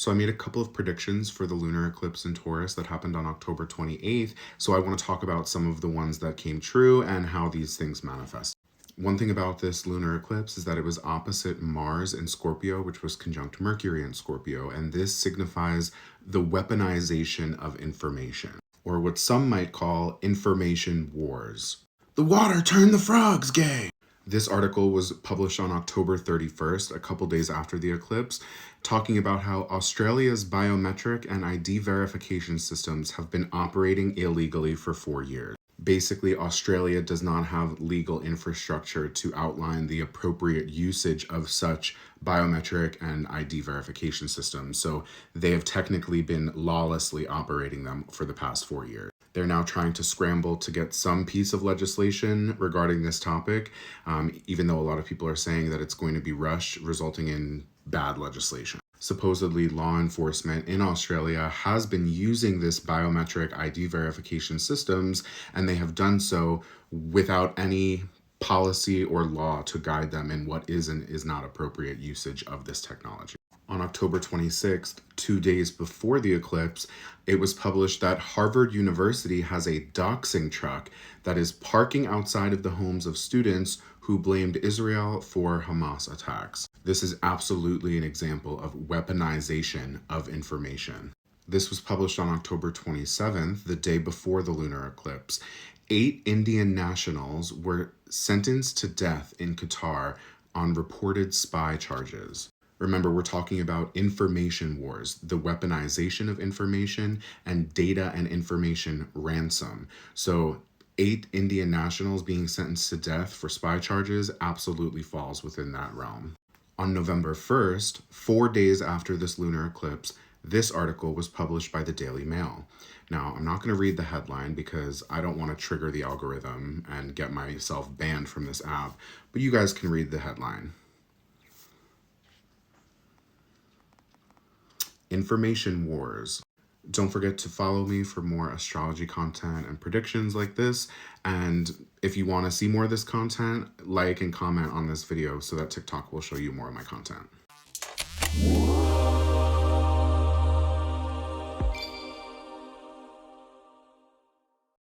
So I made a couple of predictions for the lunar eclipse in Taurus that happened on October 28th. So I want to talk about some of the ones that came true and how these things manifest. One thing about this lunar eclipse is that it was opposite Mars in Scorpio, which was conjunct Mercury in Scorpio, and this signifies the weaponization of information, or what some might call information wars. The water turned the frogs gay! This article was published on October 31st, a couple days after the eclipse, talking about how Australia's biometric and ID verification systems have been operating illegally for 4 years. Basically, Australia does not have legal infrastructure to outline the appropriate usage of such biometric and ID verification systems, so they have technically been lawlessly operating them for the past 4 years. They're now trying to scramble to get some piece of legislation regarding this topic, even though a lot of people are saying that it's going to be rushed, resulting in bad legislation. Supposedly, law enforcement in Australia has been using this biometric ID verification systems, and they have done so without any policy or law to guide them in what is and is not appropriate usage of this technology. On October 26th, 2 days before the eclipse, it was published that Harvard University has a doxing truck that is parking outside of the homes of students who blamed Israel for Hamas attacks. This is absolutely an example of weaponization of information. This was published on October 27th, the day before the lunar eclipse. 8 Indian nationals were sentenced to death in Qatar on reported spy charges. Remember, we're talking about information wars, the weaponization of information, and data and information ransom. So 8 Indian nationals being sentenced to death for spy charges absolutely falls within that realm. On November 1st, 4 days after this lunar eclipse, this article was published by the Daily Mail. Now, I'm not going to read the headline because I don't want to trigger the algorithm and get myself banned from this app, but you guys can read the headline. Information wars. Don't forget to follow me for more astrology content and predictions like this. And if you want to see more of this content, like and comment on this video so that TikTok will show you more of my content.